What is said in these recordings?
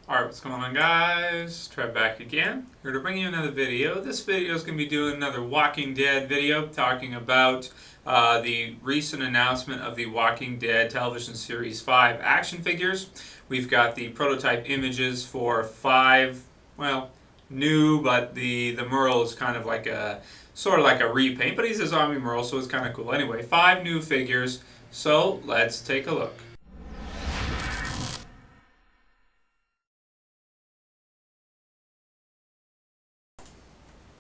Alright, what's going on, guys? Trev back again, here to bring you another video. This video is going to be doing another Walking Dead video, talking about the recent announcement of the Walking Dead television series 5 action figures. We've got the prototype images for 5, well, new, but the Merle is kind of like a, sort of like a repaint, but he's a zombie Merle, so it's kind of cool. Anyway, 5 new figures, so let's take a look.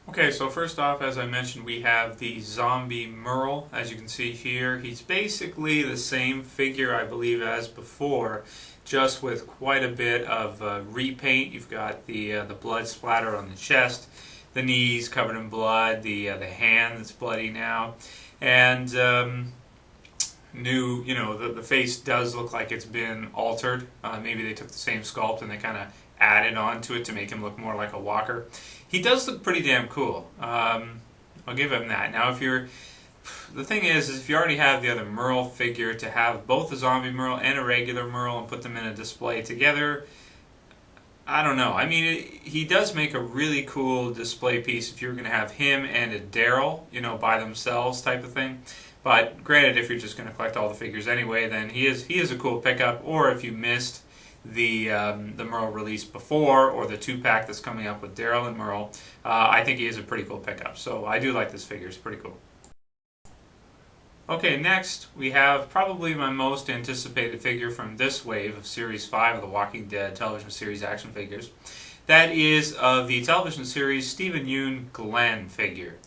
Okay, so first off, as I mentioned, we have the zombie Merle. As you can see here, he's basically the same figure, I believe, as before, just with quite a bit of repaint. You've got the blood splatter on the chest, the knees covered in blood, the hand that's bloody now, and new. The face does look like it's been altered. Maybe they took the same sculpt and they kind of added on to it to make him look more like a walker. He does look pretty damn cool. I'll give him that. Now, the thing is if you already have the other Merle figure, to have both a zombie Merle and a regular Merle and put them in a display together, I don't know. I mean, he does make a really cool display piece if you're going to have him and a Daryl, by themselves type of thing. But granted, if you're just going to collect all the figures anyway, then he is a cool pickup. Or if you missed the Merle release before, or the 2-pack that's coming up with Daryl and Merle, I think he is a pretty cool pickup. So I do like this figure. It's pretty cool. Okay, next we have probably my most anticipated figure from this wave of Series 5 of the Walking Dead television series action figures. That is of the television series Stephen Yeun Glenn figure.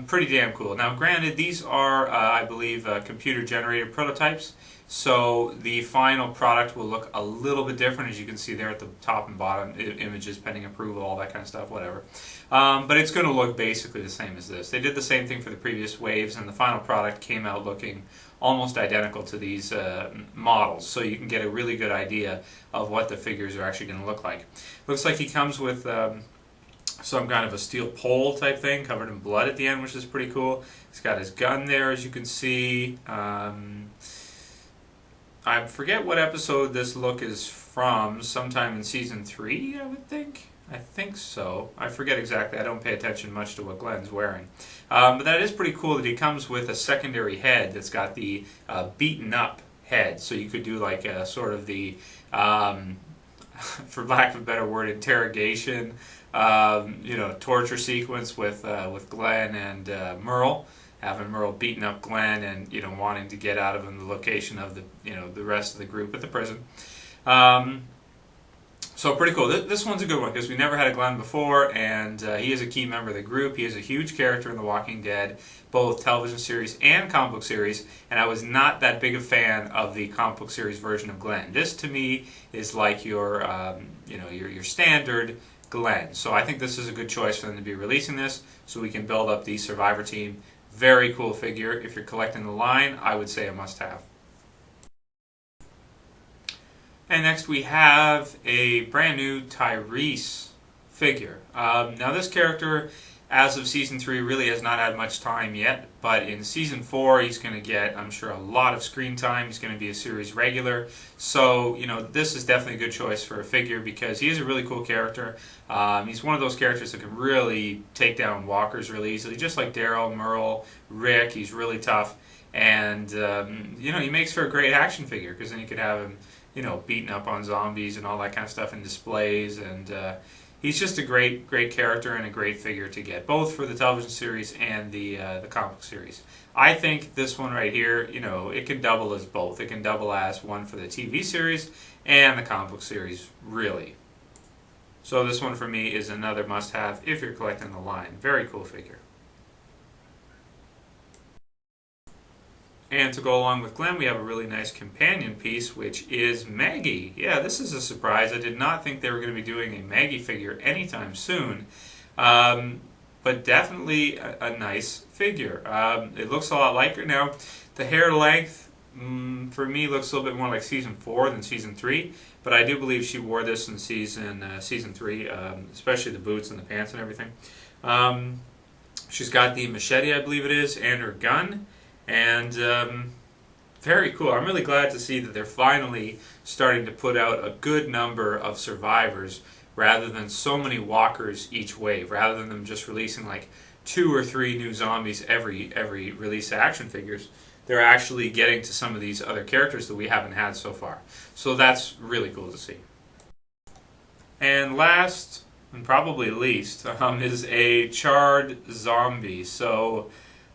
Pretty damn cool. Now, granted, these are, I believe, computer-generated prototypes, so the final product will look a little bit different, as you can see there at the top and bottom, images pending approval, all that kind of stuff, whatever. But it's going to look basically the same as this. They did the same thing for the previous waves, and the final product came out looking almost identical to these models, so you can get a really good idea of what the figures are actually going to look like. Looks like he comes with some kind of a steel pole type thing covered in blood at the end, which is pretty cool. He's got his gun there, as you can see. I forget what episode this look is from, sometime in Season 3, I would think. I think so. I forget exactly. I don't pay attention much to what Glenn's wearing. But that is pretty cool that he comes with a secondary head that's got the beaten up head. So you could do like a sort of the, for lack of a better word, interrogation, torture sequence with Glenn and Merle. Having Merle beating up Glenn and wanting to get out of him the location of the rest of the group at the prison. So pretty cool. This one's a good one because we never had a Glenn before, and he is a key member of the group. He is a huge character in The Walking Dead, both television series and comic book series, and I was not that big a fan of the comic book series version of Glenn. This, to me, is like your standard Glenn. So I think this is a good choice for them to be releasing this, so we can build up the Survivor team. Very cool figure. If you're collecting the line, I would say a must-have. And next we have a brand new Tyrese figure. Now this character, as of Season 3, really has not had much time yet, but in Season 4 he's going to get, I'm sure, a lot of screen time. He's going to be a series regular. So, this is definitely a good choice for a figure because he is a really cool character. He's one of those characters that can really take down walkers really easily, just like Daryl, Merle, Rick. He's really tough. And, he makes for a great action figure because then you could have him, beating up on zombies and all that kind of stuff in displays. And he's just a great character and a great figure to get, both for the television series and the comic book series. I think this one right here, it can double as both. It can double as one for the TV series and the comic book series, really. So this one for me is another must-have if you're collecting the line. Very cool figure. And to go along with Glenn, we have a really nice companion piece, which is Maggie. Yeah, this is a surprise. I did not think they were going to be doing a Maggie figure anytime soon. But definitely a nice figure. It looks a lot like her. Now, the hair length, for me, looks a little bit more like Season 4 than Season 3. But I do believe she wore this in Season 3, especially the boots and the pants and everything. She's got the machete, I believe it is, and her gun. And Very cool. I'm really glad to see that they're finally starting to put out a good number of survivors rather than so many walkers each wave, rather than them just releasing like 2 or 3 new zombies every release of action figures. They're actually getting to some of these other characters that we haven't had so far. So that's really cool to see. And last, and probably least, is a charred zombie. So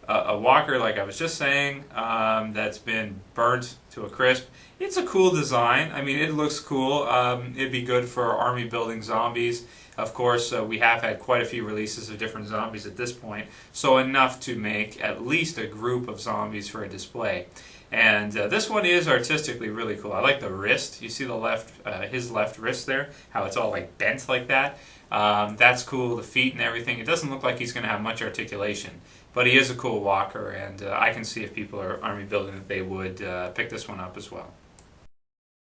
a walker, like I was just saying, that's been burnt to a crisp. It's a cool design. I mean, it looks cool. It'd be good for army building zombies. Of course, we have had quite a few releases of different zombies at this point, so enough to make at least a group of zombies for a display. And this one is artistically really cool. I like the wrist. You see the his left wrist there, how it's all like bent like that. That's cool. The feet and everything. It doesn't look like he's going to have much articulation, but he is a cool walker, and I can see if people are army building that they would pick this one up as well.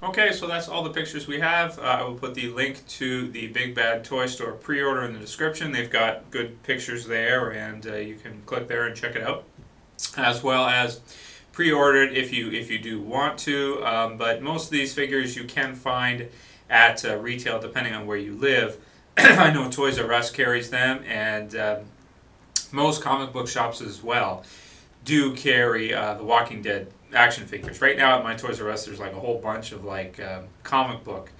Okay, so that's all the pictures we have. I will put the link to the Big Bad Toy Store pre-order in the description. They've got good pictures there, and you can click there and check it out, as well as pre-order it if you do want to. But most of these figures you can find at retail, depending on where you live. I know Toys R Us carries them, and most comic book shops as well do carry the Walking Dead action figures. Right now at my Toys R Us, there's like a whole bunch of like comic book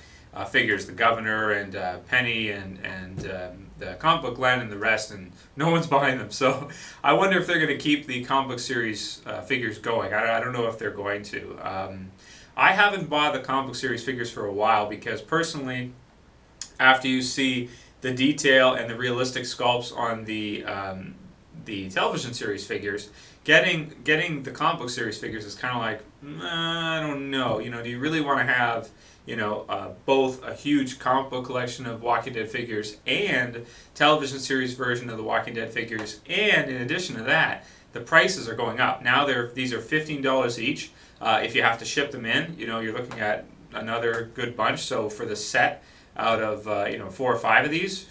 figures, the Governor and Penny and the comic book Glenn and the rest, and no one's buying them. So I wonder if they're going to keep the comic book series figures going. I don't know if they're going to. I haven't bought the comic book series figures for a while because personally, after you see the detail and the realistic sculpts on the television series figures, getting the comic book series figures is kind of like, I don't know. You know, do you really want to have, you know, both a huge comic book collection of Walking Dead figures and television series version of the Walking Dead figures? And in addition to that, the prices are going up. Now these are $15 each. If you have to ship them in, you know, you're looking at another good bunch. So for the set out of 4 or 5 of these,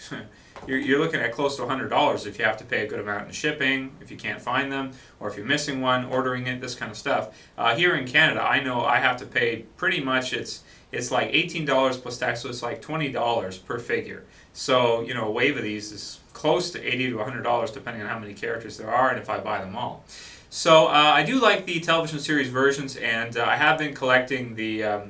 you're looking at close to $100 if you have to pay a good amount in shipping, if you can't find them, or if you're missing one, ordering it, this kind of stuff. Here in Canada, I know I have to pay pretty much, it's like $18 plus tax, so it's like $20 per figure. So, you know, a wave of these is close to $80 to $100 depending on how many characters there are and if I buy them all. So I do like the television series versions, and I have been collecting the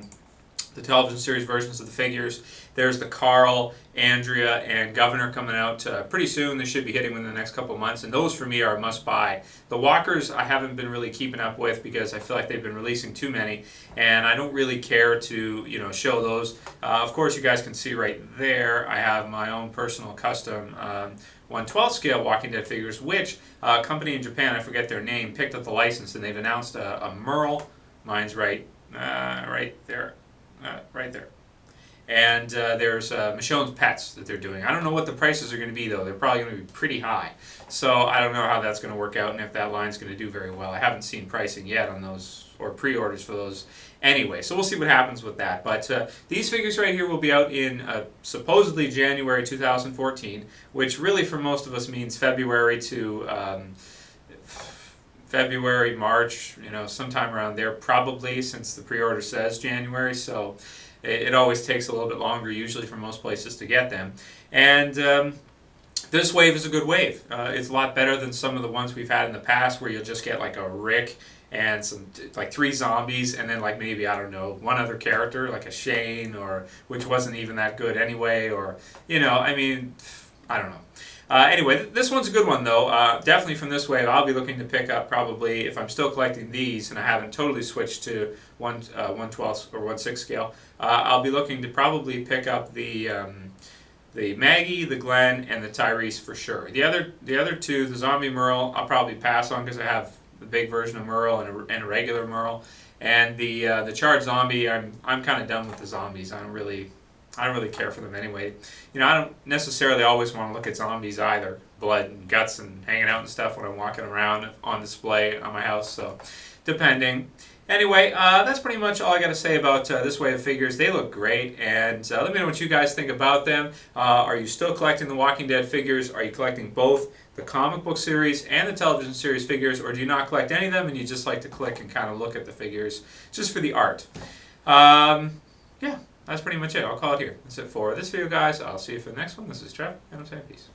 television series versions of the figures. There's the Carl, Andrea, and Governor coming out pretty soon. They should be hitting within the next couple of months, and those for me are a must-buy. The Walkers I haven't been really keeping up with because I feel like they've been releasing too many, and I don't really care to, you know, show those. Of course, you guys can see right there, I have my own personal custom 1/12 scale Walking Dead figures, which a company in Japan, I forget their name, picked up the license, and they've announced a Merle. Mine's right there. Right there. And there's Michonne's Pets that they're doing. I don't know what the prices are going to be, though. They're probably going to be pretty high. So I don't know how that's going to work out and if that line's going to do very well. I haven't seen pricing yet on those, or pre-orders for those anyway. So we'll see what happens with that. But these figures right here will be out in supposedly January 2014, which really for most of us means February to February, March, you know, sometime around there probably, since the pre-order says January, so it always takes a little bit longer usually for most places to get them. And this wave is a good wave. It's a lot better than some of the ones we've had in the past where you'll just get like a Rick and some like 3 zombies and then like maybe, I don't know, 1 other character like a Shane, or which wasn't even that good anyway, or, you know, I mean, I don't know. Anyway, this one's a good one, though. Definitely from this wave, I'll be looking to pick up probably, if I'm still collecting these and I haven't totally switched to 1/12 or 1/6 scale, I'll be looking to probably pick up the Maggie, the Glenn, and the Tyrese for sure. The other 2, the Zombie Merle, I'll probably pass on because I have the big version of Merle and a regular Merle. And the Charred Zombie, I'm kind of done with the zombies. I don't really care for them anyway. You know, I don't necessarily always want to look at zombies either, blood and guts and hanging out and stuff when I'm walking around on display on my house, so depending. Anyway, that's pretty much all I got to say about this wave of figures. They look great, and let me know what you guys think about them. Are you still collecting the Walking Dead figures? Are you collecting both the comic book series and the television series figures, or do you not collect any of them and you just like to click and kind of look at the figures just for the art? Yeah, that's pretty much it. I'll call it here. That's it for this video, guys. I'll see you for the next one. This is Trev, and I'm saying peace.